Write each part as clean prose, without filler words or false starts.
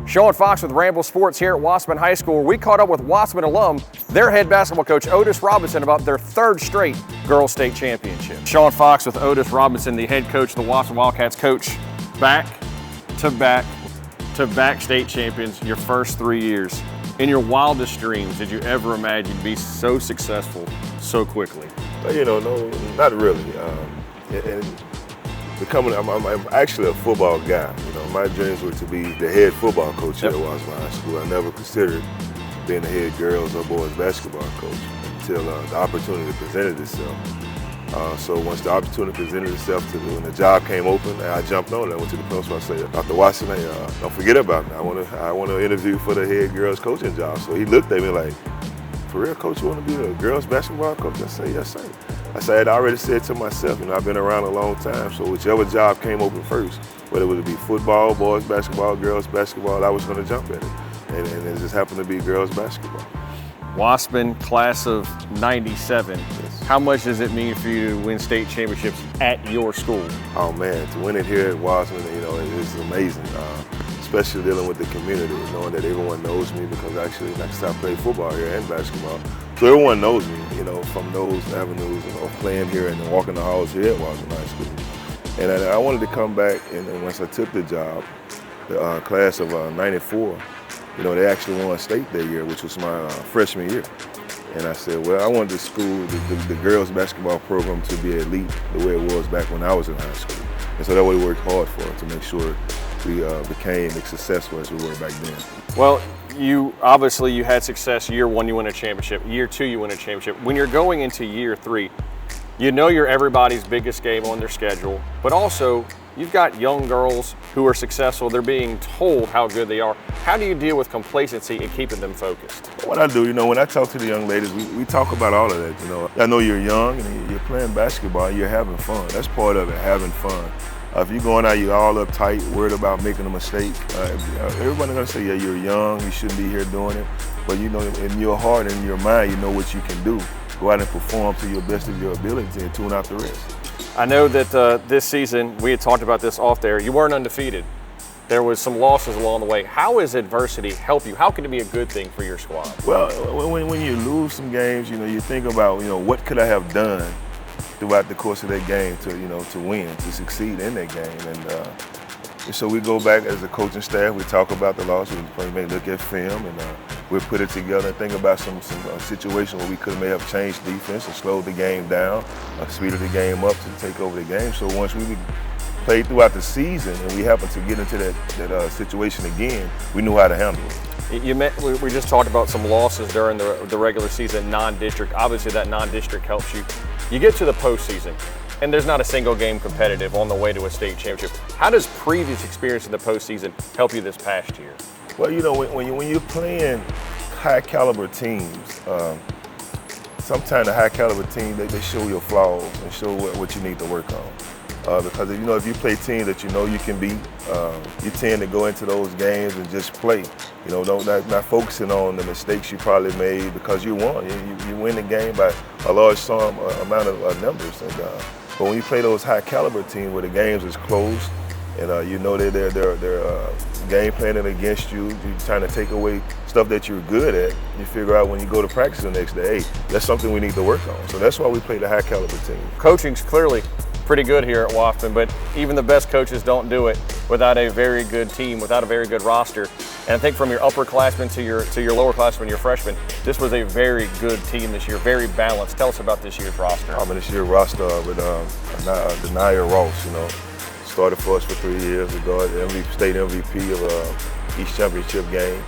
Sean Fox with RAMBLE Sports here at Wossman High School. We caught up with Wossman alum, their head basketball coach, Otis Robinson, about their third straight girls state championship. Sean Fox with Otis Robinson, the head coach of the Wossman Wildcats. Coach, back-to-back state champions your first 3 years. In your wildest dreams, did you ever imagine you'd be so successful so quickly? No, not really. I'm actually a football guy. My dreams were to be the head football coach here at Wossman High School. I never considered being the head girls or boys basketball coach until the opportunity presented itself. So once the opportunity presented itself, when the job came open, I jumped on it. I went to the principal. I said, Dr. Wossman, don't forget about me. I want to interview for the head girls coaching job. So he looked at me like, for real, coach, you want to be a girls basketball coach? I said, yes, sir. I said, I already said to myself, I've been around a long time, so whichever job came open first, whether it would be football, boys basketball, girls basketball, I was going to jump at it. And it just happened to be girls basketball. Wossman, class of '97. Yes. How much does it mean for you to win state championships at your school? Oh man, to win it here at Wossman, it's amazing. Especially dealing with the community, knowing that everyone knows me because actually, like I said, I play football here and basketball. So everyone knows me, from those avenues, playing here and walking the halls here at Wossman High School. And I wanted to come back, and then once I took the job, the class of '94, they actually won state that year, which was my freshman year. And I said, well, I wanted the school, the girls basketball program to be elite the way it was back when I was in high school. And so that way we worked hard for it to make sure we became as successful as we were back then. Well, you had success. Year one, you win a championship. Year two, you win a championship. When you're going into year three, you're everybody's biggest game on their schedule, but also you've got young girls who are successful. They're being told how good they are. How do you deal with complacency and keeping them focused? What I do, when I talk to the young ladies, we talk about all of that. I know you're young and you're playing basketball, you're having fun. That's part of it, having fun. If you're going out, you're all uptight, worried about making a mistake. Everybody's gonna say, yeah, you're young, you shouldn't be here doing it. But in your heart and your mind, you know what you can do. Go out and perform to your best of your ability and tune out the rest. I know that this season, we had talked about this off there, you weren't undefeated. There was some losses along the way. How has adversity helped you? How can it be a good thing for your squad? Well, when you lose some games, you think about, what could I have done throughout the course of that game to win, to succeed in that game. And so we go back as a coaching staff, we talk about the loss, we may look at film, and we'll put it together and think about some situation where we may have changed defense and slowed the game down, speeded the game up to take over the game. So once we played throughout the season and we happened to get into that situation again, we knew how to handle it. We just talked about some losses during the regular season, non-district. Obviously that non-district helps you. You get to the postseason, and there's not a single game competitive on the way to a state championship. How does previous experience in the postseason help you this past year? Well, when you're playing high caliber teams, sometimes the high caliber team, they show your flaws and show what you need to work on. Because if you play teams that you can beat, you tend to go into those games and just play. Not focusing on the mistakes you probably made because you won. You win the game by a large amount of numbers. But when you play those high caliber teams where the games is close and they're game planning against you, you're trying to take away stuff that you're good at, you figure out when you go to practice the next day, hey, that's something we need to work on. So that's why we play the high caliber team. Coaching's clearly pretty good here at Wossman, but even the best coaches don't do it without a very good team, without a very good roster. And I think from your upperclassmen to your lowerclassmen, your freshmen, this was a very good team this year, very balanced. Tell us about this year's roster. This year's roster with Denaya Ross, started for us for 3 years ago, the state MVP of each championship game.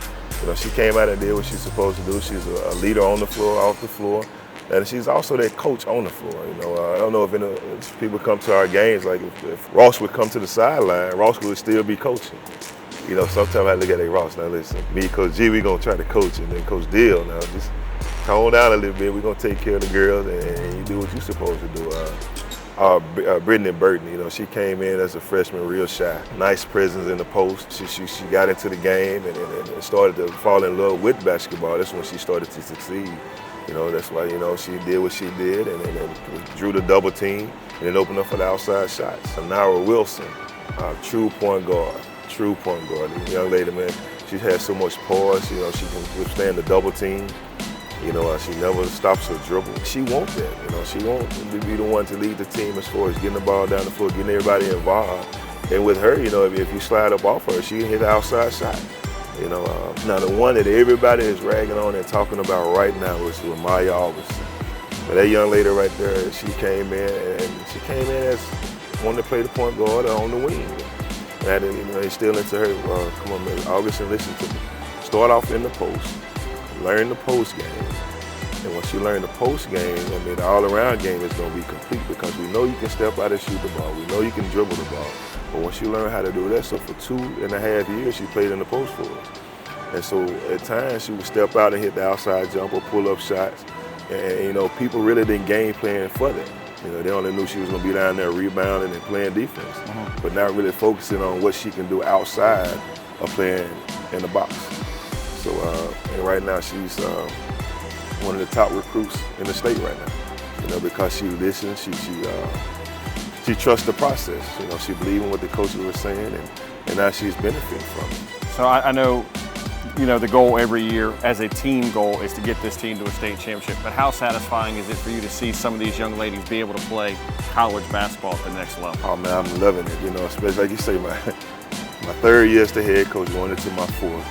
She came out and did what she's supposed to do. She's a leader on the floor, off the floor. And she's also that coach on the floor. I don't know if people come to our games, like if Ross would come to the sideline, Ross would still be coaching. Sometimes I look at Ross, now listen, me, Coach G, we're going to try to coach, and then Coach Dill, now just tone down a little bit. We're going to take care of the girls, and you do what you're supposed to do. Brittany Burton, she came in as a freshman real shy. Nice presence in the post. She got into the game and started to fall in love with basketball. That's when she started to succeed. That's why, she did what she did and drew the double team and then opened up for the outside shots. Nara Wilson, true point guard. The young lady, man, She has so much poise. You know, she can withstand the double team. You know, she never stops her dribble. She wants that. You know, she wants to be the one to lead the team as far as getting the ball down the floor, getting everybody involved. And with her, you know, if you slide up off her, she can hit the outside shot. You know, now the one that everybody is ragging on and talking about right now is with Maya Augustin. But that young lady right there, she came in as one to play the point guard on the wing. And you know, they still into her. Come on, man, Augustin, listen to me. Start off in the post, learn the post game. And once you learn the post game, I mean, the all-around game is going to be complete because we know you can step out and shoot the ball. We know you can dribble the ball. But once you learn how to do that, so for 2.5 years, she played in the post for us. And so at times, she would step out and hit the outside jumper, pull up shots. And, you know, people really didn't game plan for that. You know, they only knew she was going to be down there rebounding and playing defense, but not really focusing on what she can do outside of playing in the box. So, and right now, she's one of the top recruits in the state right now. You know, because she listens, she trusts the process. You know, she believes in what the coaches were saying, and now she's benefiting from it. So I know, you know, the goal every year as a team goal is to get this team to a state championship, but how satisfying is it for you to see some of these young ladies be able to play college basketball at the next level? Oh man, I'm loving it, you know, especially like you say, my third year as the head coach, going into my fourth,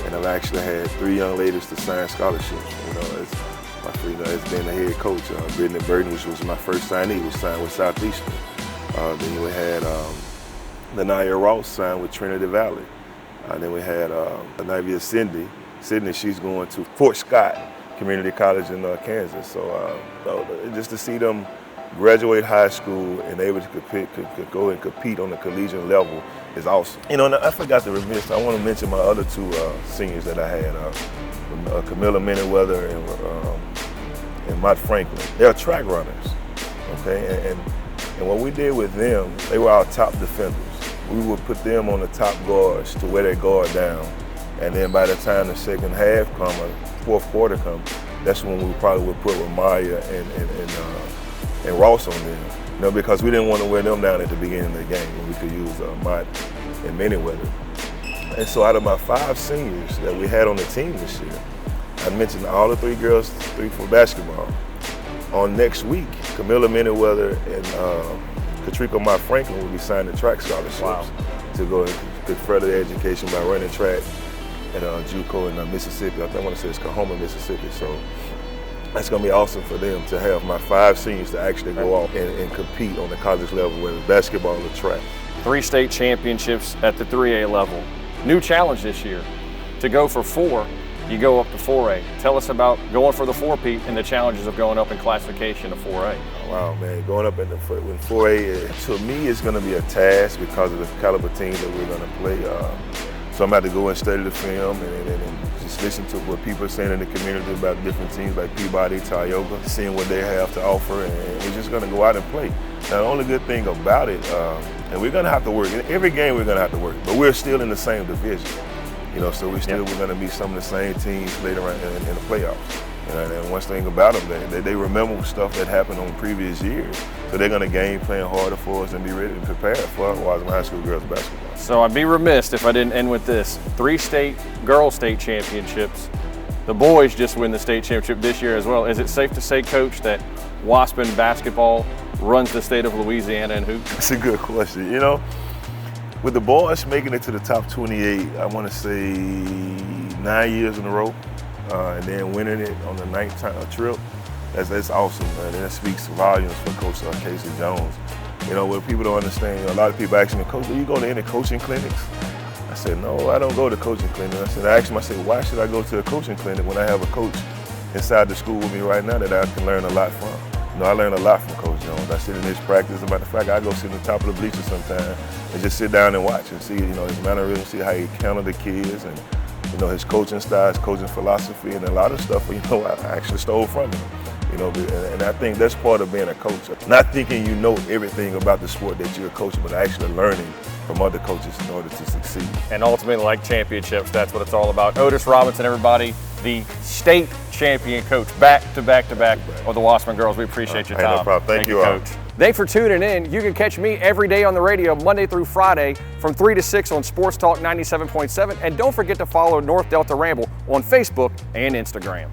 and I've actually had 3 young ladies to sign scholarships. You know, it's been a head coach. Brittany Burton, which was my first signee, was signed with Southeastern. Then we had Lanaya Ross signed with Trinity Valley. Then we had Anivia Sydney, she's going to Fort Scott Community College in Kansas. So just to see them graduate high school and able to go and compete on the collegiate level is awesome. You know, and I forgot to remiss, I want to mention my other 2 seniors that I had, Camilla Manyweather and Mott Franklin. They're track runners, okay? And what we did with them, they were our top defenders. We would put them on the top guards to wear their guard down. And then by the time the second half come, or fourth quarter come, that's when we probably would put Ramaya and Ross on them. You know, because we didn't want to wear them down at the beginning of the game when we could use Mott and Manyweather. And so out of my 5 seniors that we had on the team this year, I mentioned all the 3 girls, 3 for basketball. On next week, Camilla Manyweather and Katrika Mott Franklin will be signing track scholarships to go and further their education by running track at JUCO in Mississippi. I want to say it's Kahoma, Mississippi. So that's going to be awesome for them to have my 5 seniors to actually go off and compete on the college level, whether it's basketball or track. 3 state championships at the 3A level. New challenge this year. To go for 4, you go up to 4A. Tell us about going for the 4-peat and the challenges of going up in classification to 4A. Oh, wow, man, going up in 4A, to me, it's going to be a task because of the caliber teams that we're going to play. So I'm about to go and study the film and just listen to what people are saying in the community about different teams like Peabody, Tioga, seeing what they have to offer, and we're just going to go out and play. Now, the only good thing about it, and we're going to have to work. In every game we're going to have to work, but we're still in the same division. You know, so we're going to meet some of the same teams later on in the playoffs. And one thing about them, they remember stuff that happened on previous years. So they're going to game plan harder for us and be ready and prepared for Wossman High School girls basketball. So I'd be remiss if I didn't end with this. 3 girls state championships. The boys just win the state championship this year as well. Is it safe to say, Coach, that Wossman basketball runs the state of Louisiana in hoops? That's a good question. You know, with the boys making it to the top 28, I want to say 9 years in a row, and then winning it on the 9th trip, that's awesome, man. And that speaks volumes for Coach Casey Jones. You know, what people don't understand, a lot of people ask me, Coach, do you go to any coaching clinics? I said, no, I don't go to coaching clinics. I asked him, I said, why should I go to a coaching clinic when I have a coach inside the school with me right now that I can learn a lot from? You know, I learned a lot from Coach Jones. I sit in his practice. As a matter of fact, I go sit on the top of the bleachers sometimes and just sit down and watch and see, you know, his mannerism, see how he handled the kids, and, you know, his coaching style, his coaching philosophy, and a lot of stuff, you know, I actually stole from him. You know, and I think that's part of being a coach. Not thinking you know everything about the sport that you're coaching, but actually learning from other coaches in order to succeed. And ultimately, like championships, that's what it's all about. Otis Robinson, everybody, the state champion coach, back to back of the Wossman girls. We appreciate your time. Hey, no problem. Thank you all. Coach. Thanks for tuning in. You can catch me every day on the radio, Monday through Friday, from 3 to 6 on Sports Talk 97.7. And don't forget to follow North Delta Ramble on Facebook and Instagram.